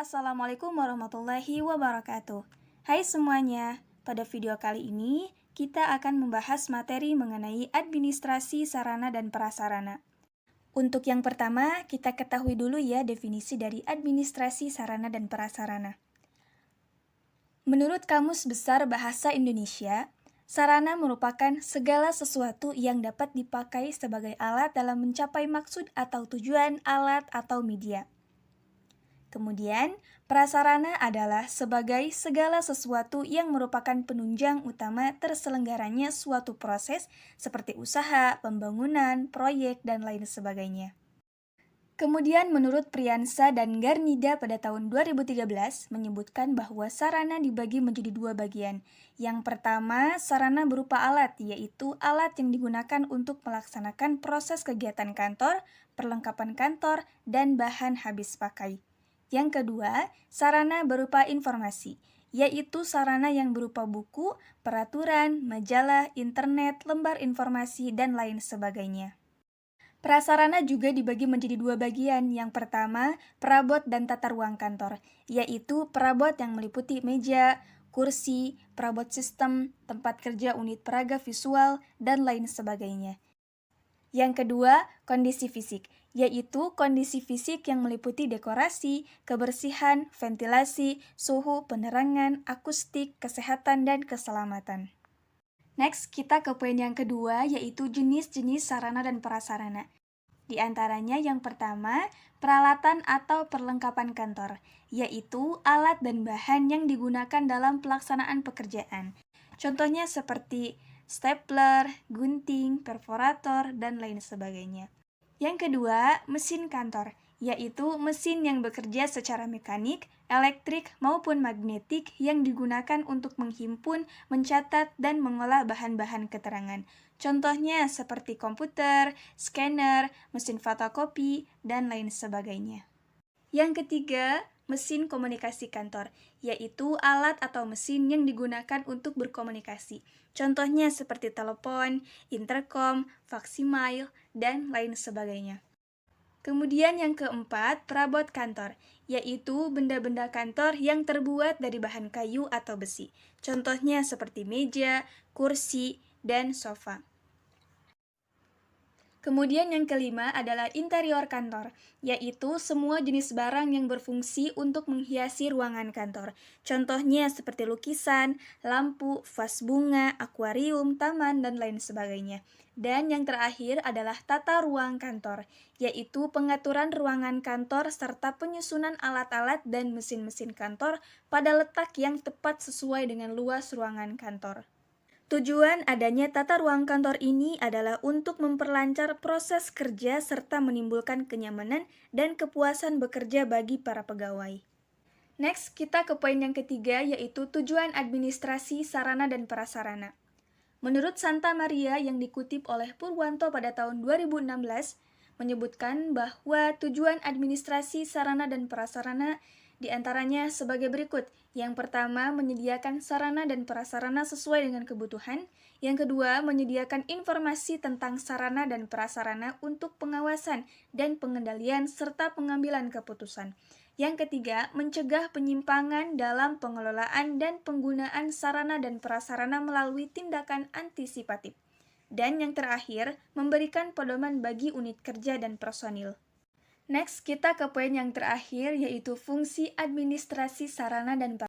Assalamualaikum warahmatullahi wabarakatuh. Hai semuanya, pada video kali ini kita akan membahas materi mengenai administrasi sarana dan prasarana. Untuk yang pertama, kita ketahui dulu ya definisi dari administrasi sarana dan prasarana. Menurut Kamus Besar Bahasa Indonesia, sarana merupakan segala sesuatu yang dapat dipakai sebagai alat dalam mencapai maksud atau tujuan alat atau media. Kemudian, prasarana adalah sebagai segala sesuatu yang merupakan penunjang utama terselenggaranya suatu proses seperti usaha, pembangunan, proyek, dan lain sebagainya. Kemudian menurut Priyansa dan Garnida pada tahun 2013 menyebutkan bahwa sarana dibagi menjadi dua bagian. Yang pertama, sarana berupa alat, yaitu alat yang digunakan untuk melaksanakan proses kegiatan kantor, perlengkapan kantor, dan bahan habis pakai. Yang kedua, sarana berupa informasi, yaitu sarana yang berupa buku, peraturan, majalah, internet, lembar informasi, dan lain sebagainya. Prasarana juga dibagi menjadi dua bagian. Yang pertama, perabot dan tata ruang kantor, yaitu perabot yang meliputi meja, kursi, perabot sistem, tempat kerja unit peraga visual, dan lain sebagainya. Yang kedua, kondisi fisik, yaitu kondisi fisik yang meliputi dekorasi, kebersihan, ventilasi, suhu, penerangan, akustik, kesehatan, dan keselamatan. Next, kita ke poin yang kedua, yaitu jenis-jenis sarana dan prasarana. Di antaranya yang pertama, peralatan atau perlengkapan kantor, yaitu alat dan bahan yang digunakan dalam pelaksanaan pekerjaan. Contohnya seperti stapler, gunting, perforator, dan lain sebagainya. Yang kedua, mesin kantor, yaitu mesin yang bekerja secara mekanik, elektrik, maupun magnetik yang digunakan untuk menghimpun, mencatat, dan mengolah bahan-bahan keterangan. Contohnya seperti komputer, scanner, mesin fotokopi, dan lain sebagainya. Yang ketiga, mesin komunikasi kantor, yaitu alat atau mesin yang digunakan untuk berkomunikasi. Contohnya seperti telepon, intercom, faksimiles, dan lain sebagainya. Kemudian yang keempat, perabot kantor, yaitu benda-benda kantor yang terbuat dari bahan kayu atau besi. Contohnya seperti meja, kursi, dan sofa. Kemudian yang kelima adalah interior kantor, yaitu semua jenis barang yang berfungsi untuk menghiasi ruangan kantor. Contohnya seperti lukisan, lampu, vas bunga, akuarium, taman, dan lain sebagainya. Dan yang terakhir adalah tata ruang kantor, yaitu pengaturan ruangan kantor serta penyusunan alat-alat dan mesin-mesin kantor pada letak yang tepat sesuai dengan luas ruangan kantor. Tujuan adanya tata ruang kantor ini adalah untuk memperlancar proses kerja serta menimbulkan kenyamanan dan kepuasan bekerja bagi para pegawai. Next, kita ke poin yang ketiga, yaitu tujuan administrasi sarana dan prasarana. Menurut Santa Maria yang dikutip oleh Purwanto pada tahun 2016, menyebutkan bahwa tujuan administrasi sarana dan prasarana di antaranya sebagai berikut. Yang pertama, menyediakan sarana dan prasarana sesuai dengan kebutuhan. Yang kedua, menyediakan informasi tentang sarana dan prasarana untuk pengawasan dan pengendalian serta pengambilan keputusan. Yang ketiga, mencegah penyimpangan dalam pengelolaan dan penggunaan sarana dan prasarana melalui tindakan antisipatif. Dan yang terakhir, memberikan pedoman bagi unit kerja dan personil. Next, kita ke poin yang terakhir, yaitu fungsi administrasi sarana dan prasarana.